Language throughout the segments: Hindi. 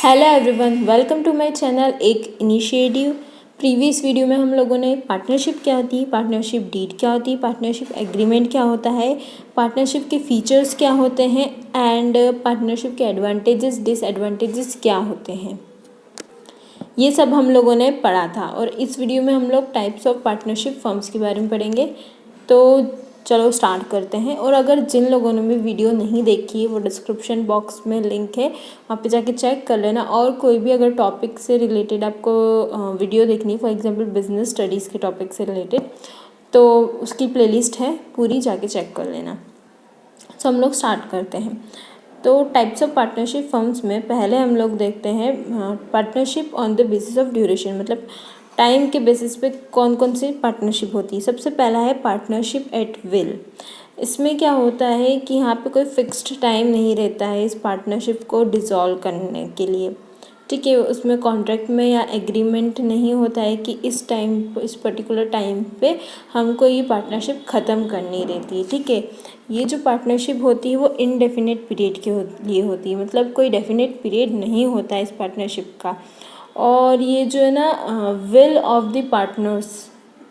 Hello everyone, welcome to my channel एक इनिशिएटिव। प्रीवियस वीडियो में हम लोगों ने पार्टनरशिप क्या होती है, पार्टनरशिप डीड क्या होती है, पार्टनरशिप एग्रीमेंट क्या होता है, पार्टनरशिप के फीचर्स क्या होते हैं एंड पार्टनरशिप के एडवांटेजेस डिसएडवांटेजेस क्या होते हैं, ये सब हम लोगों ने पढ़ा था। और इस वीडियो में हम लोग टाइप्स ऑफ पार्टनरशिप फर्म्स के बारे में पढ़ेंगे। तो चलो स्टार्ट करते हैं। और अगर जिन लोगों ने भी वीडियो नहीं देखी है वो डिस्क्रिप्शन बॉक्स में लिंक है, वहाँ पे जाके चेक कर लेना। और कोई भी अगर टॉपिक से रिलेटेड आपको वीडियो देखनी है, फॉर एग्जांपल बिजनेस स्टडीज़ के टॉपिक से रिलेटेड, तो उसकी प्लेलिस्ट है पूरी, जाके चेक कर लेना। तो हम लोग स्टार्ट करते हैं। तो टाइप्स ऑफ पार्टनरशिप फर्म्स में पहले हम लोग देखते हैं partnership on the basis of duration, मतलब टाइम के बेसिस पे कौन कौन सी पार्टनरशिप होती है। सबसे पहला है पार्टनरशिप एट विल। इसमें क्या होता है कि यहाँ पे कोई फिक्स्ड टाइम नहीं रहता है इस पार्टनरशिप को डिसॉल्व करने के लिए, ठीक है। उसमें कॉन्ट्रैक्ट में या एग्रीमेंट नहीं होता है कि इस टाइम, इस पर्टिकुलर टाइम पे हमको ये पार्टनरशिप ख़त्म करनी रहती है, ठीक है। ये जो पार्टनरशिप होती है वो इनडेफिनेट पीरियड के लिए होती है, मतलब कोई डेफिनेट पीरियड नहीं होता है इस पार्टनरशिप का। और ये जो है ना विल ऑफ द पार्टनर्स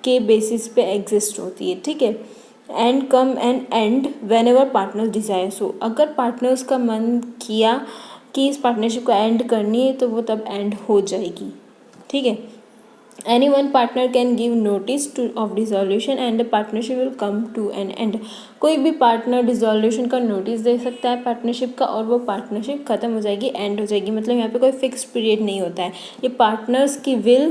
के बेसिस पे एग्जिस्ट होती है, ठीक है। And come and and when ever partners desire so, अगर पार्टनर्स का मन किया कि इस पार्टनरशिप को एंड करनी है तो वो तब एंड हो जाएगी, ठीक है। Any one partner can give notice to of dissolution and the partnership will come to an end. कोई भी पार्टनर डिसोल्यूशन का नोटिस दे सकता है पार्टनरशिप का, और वो पार्टनरशिप ख़त्म हो जाएगी, एंड हो जाएगी। मतलब यहाँ पे कोई फिक्स पीरियड नहीं होता है, ये पार्टनर्स की विल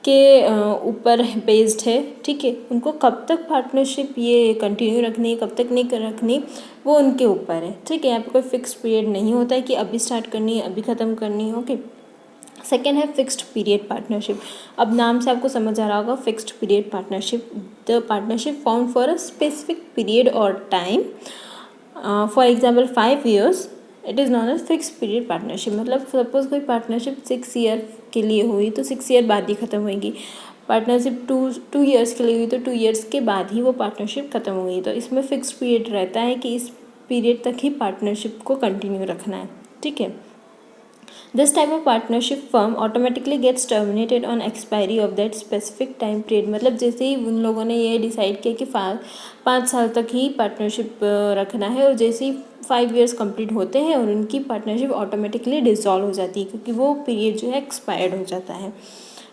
के ऊपर बेस्ड है, ठीक है। उनको कब तक पार्टनरशिप ये कंटिन्यू रखनी है, कब तक नहीं रखनी, वो उनके ऊपर है, ठीक है। यहाँ पे कोई फिक्स पीरियड नहीं होता है कि अभी स्टार्ट करनी है अभी ख़त्म करनी है, ओके। सेकेंड है फिक्स्ड पीरियड पार्टनरशिप। अब नाम से आपको समझ आ रहा होगा, fixed period partnership, the partnership found for a specific period और time, for example 5 years, it is known as fix period partnership. मतलब सपोज कोई पार्टनरशिप 6 year के लिए हुई तो 6 year बाद ही ख़त्म होगी। पार्टनरशिप टू ईयर्स के लिए हुई तो 2 years के बाद ही वो पार्टनरशिप ख़त्म होगी। तो इसमें फिक्स पीरियड रहता है कि इस पीरियड तक ही पार्टनरशिप को कंटिन्यू रखना है, ठीक है। This type of partnership firm automatically gets terminated on expiry of that specific time period। मतलब जैसे ही उन लोगों ने ये डिसाइड किया कि 5 साल तक ही पार्टनरशिप रखना है, और जैसे ही 5 years कंप्लीट होते हैं और उनकी पार्टनरशिप ऑटोमेटिकली डिसॉल्व हो जाती है, क्योंकि वो पीरियड जो है एक्सपायर्ड हो जाता है।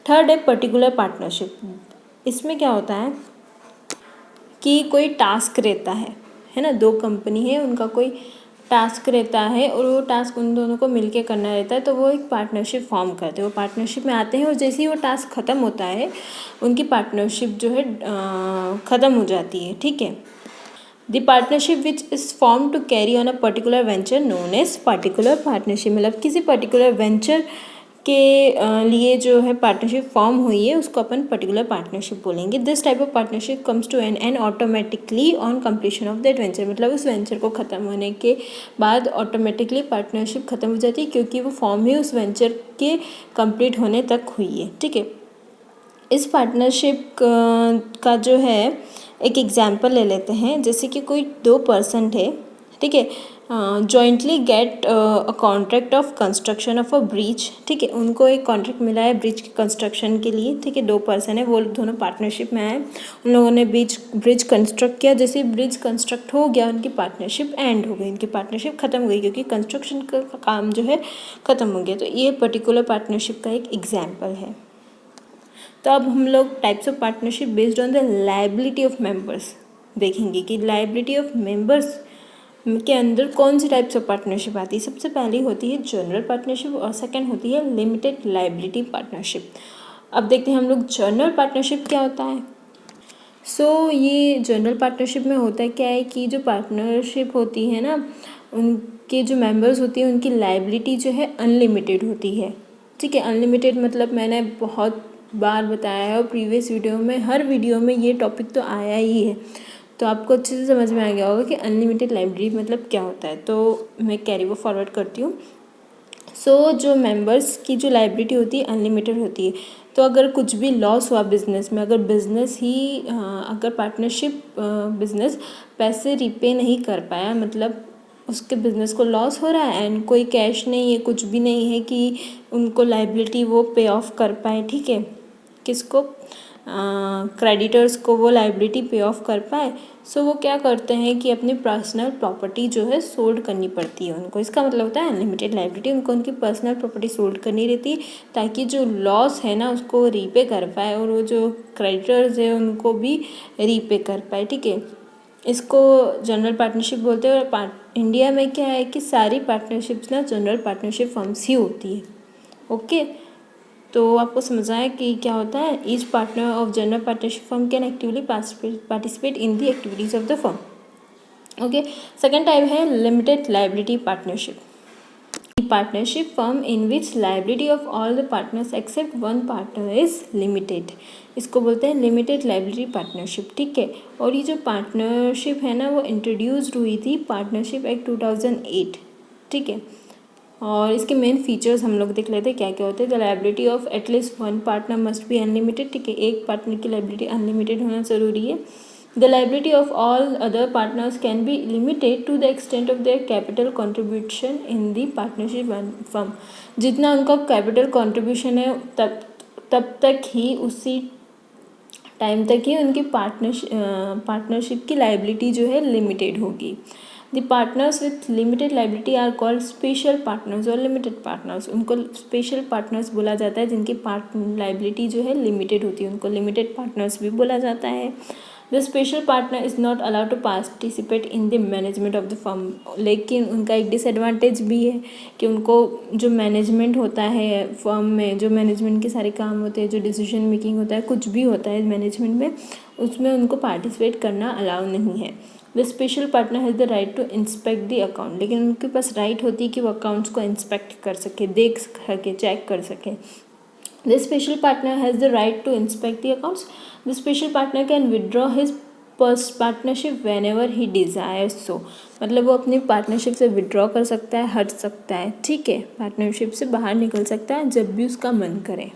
थर्ड है पर्टिकुलर पार्टनरशिप। इसमें क्या होता है कि कोई टास्क रहता है ना, दो कंपनी है, उनका कोई टास्क रहता है और वो टास्क उन दोनों को मिलके करना रहता है, तो वो एक पार्टनरशिप फॉर्म करते हैं। वो पार्टनरशिप में आते हैं और जैसे ही वो टास्क ख़त्म होता है उनकी पार्टनरशिप जो है ख़त्म हो जाती है, ठीक है। The partnership which is form to carry on a particular venture known as particular partnership. मतलब किसी पर्टिकुलर वेंचर के लिए जो है पार्टनरशिप फॉर्म हुई है उसको अपन पर्टिकुलर पार्टनरशिप बोलेंगे। This type of partnership comes to an end automatically on completion of that venture. मतलब उस वेंचर को ख़त्म होने के बाद ऑटोमेटिकली पार्टनरशिप ख़त्म हो जाती है, क्योंकि वो फॉर्म ही उस वेंचर के कंप्लीट होने तक हुई है, ठीक है। इस पार्टनरशिप का जो है एक एग्जांपल ले लेते हैं। जैसे कि कोई 2 पर्सन थे, ठीक है, jointly get a contract of construction of a bridge, ठीक है। उनको एक कॉन्ट्रैक्ट मिला है ब्रिज के कंस्ट्रक्शन के लिए, ठीक है। 2 पर्सन है, वो दोनों पार्टनरशिप में आए, उन लोगों ने ब्रिज कंस्ट्रक्ट किया। जैसे ब्रिज कंस्ट्रक्ट हो गया उनकी पार्टनरशिप एंड हो गई, उनकी पार्टनरशिप ख़त्म हो गई, क्योंकि कंस्ट्रक्शन का काम जो है ख़त्म हो गया। तो ये पर्टिकुलर पार्टनरशिप का एक एग्जाम्पल है। तो अब हम लोग types of partnership based on the liability of members देखेंगे कि लायबिलिटी ऑफ मेंबर्स के अंदर कौन सी टाइप्स ऑफ पार्टनरशिप आती है। सबसे पहली होती है जनरल पार्टनरशिप और सेकंड होती है लिमिटेड लायबिलिटी पार्टनरशिप। अब देखते हैं हम लोग जनरल पार्टनरशिप क्या होता है। ये जनरल पार्टनरशिप में होता है क्या है कि जो पार्टनरशिप होती है ना, उनके जो मेंबर्स होती हैं उनकी लायबिलिटी जो है अनलिमिटेड होती है, ठीक है। अनलिमिटेड मतलब मैंने बहुत बार बताया है और प्रीवियस वीडियो में, हर वीडियो में ये टॉपिक तो आया ही है, तो आपको अच्छे से समझ में आ गया होगा कि अनलिमिटेड लायबिलिटी मतलब क्या होता है। तो मैं कैरी वो फॉरवर्ड करती हूँ। जो मेंबर्स की जो लायबिलिटी होती है अनलिमिटेड होती है। तो अगर कुछ भी लॉस हुआ बिज़नेस में, अगर बिज़नेस ही अगर पार्टनरशिप बिज़नेस पैसे रिपे नहीं कर पाया, मतलब उसके बिज़नेस को लॉस हो रहा है एंड कोई कैश नहीं है, कुछ भी नहीं है कि उनको लाइबिलिटी वो पे ऑफ कर पाए, ठीक है, किसको, क्रेडिटर्स को वो लाइबिलिटी पे ऑफ कर पाए। सो वो क्या करते हैं कि अपनी पर्सनल प्रॉपर्टी जो है सोल्ड करनी पड़ती है उनको। इसका मतलब होता है अनलिमिटेड लाइबिलिटी, उनको उनकी पर्सनल प्रॉपर्टी सोल्ड करनी रहती है ताकि जो लॉस है ना उसको रीपे कर पाए और वो जो क्रेडिटर्स है उनको भी रीपे कर पाए, ठीक है। इसको जनरल पार्टनरशिप बोलते हैं। और इंडिया में क्या है कि सारी पार्टनरशिप्स ना जनरल पार्टनरशिप फर्म्स ही होती है, ओके। तो आपको समझ आया कि क्या होता है, each partner of general partnership firm can actively participate in the activities of the firm, okay. Second type है limited liability partnership. Partnership firm in which liability of all the partners except one partner is limited, इसको बोलते हैं लिमिटेड लाइबिलिटी पार्टनरशिप, ठीक है। और ये जो पार्टनरशिप है ना वो इंट्रोड्यूस्ड हुई थी पार्टनरशिप एक्ट 2008, ठीक है। और इसके मेन फीचर्स हम लोग देख लेते हैं क्या क्या होते हैं। The liability of at least one partner must be unlimited, ठीक है, एक पार्टनर की लाइबिलिटी अनलिमिटेड होना ज़रूरी है। The liability of all other partners can be limited to the extent of their capital contribution in the partnership firm, जितना उनका कैपिटल कॉन्ट्रीब्यूशन है तब तक ही, उसी टाइम तक ही उनकी पार्टनरशिप की लाइबिलिटी जो है लिमिटेड होगी। The partners with limited liability are called special partners और लिमिटेड पार्टनर्स, उनको स्पेशल पार्टनर्स बोला जाता है जिनकी लाइबिलिटी जो है लिमिटेड होती है, उनको लिमिटेड पार्टनर्स भी बोला जाता है। The special partner is not allowed to participate in the management of the firm, लेकिन उनका एक डिसएडवांटेज भी है कि उनको जो मैनेजमेंट होता है फर्म में, जो मैनेजमेंट के सारे काम होते हैं, जो डिसीजन मेकिंग होता है, कुछ भी होता है मैनेजमेंट में, उसमें उनको पार्टिसिपेट करना अलाउ नहीं है। The special partner has the right to inspect the account, लेकिन उनके पास राइट होती है कि वो अकाउंट्स को इंस्पेक्ट कर सके, देख सके, चेक कर सके। The special partner has the right to inspect the accounts. The special partner can withdraw his partnership whenever he desires so, मतलब वो अपनी पार्टनरशिप से विदड्रॉ कर सकता है, हट सकता है, ठीक है, पार्टनरशिप से बाहर निकल सकता है जब भी उसका मन करे।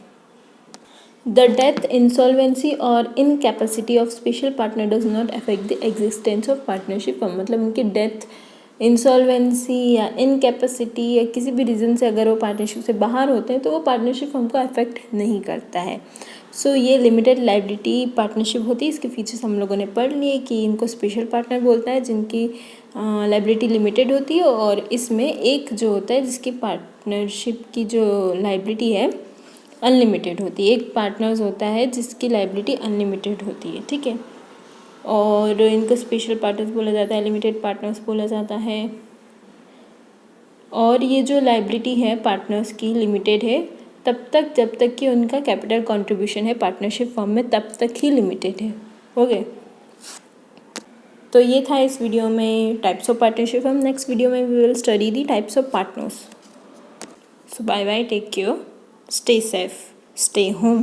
The death, insolvency और incapacity of special partner does not affect the existence of partnership firm, मतलब उनकी डेथ, इंसॉल्वेंसी या इनकेपेसिटी या किसी भी रीज़न से अगर वो पार्टनरशिप से बाहर होते हैं तो वो पार्टनरशिप फर्म को अफेक्ट नहीं करता है। सो ये लिमिटेड लाइबिलिटी पार्टनरशिप होती है। इसके फीचर्स हम लोगों ने पढ़ लिए कि इनको स्पेशल पार्टनर बोलता है जिनकी लाइबिलिटी लिमिटेड होती है, और इसमें एक जो होता है जिसकी पार्टनरशिप की जो लाइबिलिटी है अनलिमिटेड होती है, एक पार्टनर्स होता है जिसकी लाइबिलिटी अनलिमिटेड होती है, ठीक है। और इनको स्पेशल पार्टनर्स बोला जाता है, लिमिटेड पार्टनर्स बोला जाता है। और ये जो लाइबिलिटी है पार्टनर्स की लिमिटेड है तब तक जब तक कि उनका कैपिटल कंट्रीब्यूशन है पार्टनरशिप फर्म में, तब तक ही लिमिटेड है, ओके। तो ये था इस वीडियो में types of partnership firm. Next video में we will study the types of partners. So bye bye, take care, stay safe, stay home.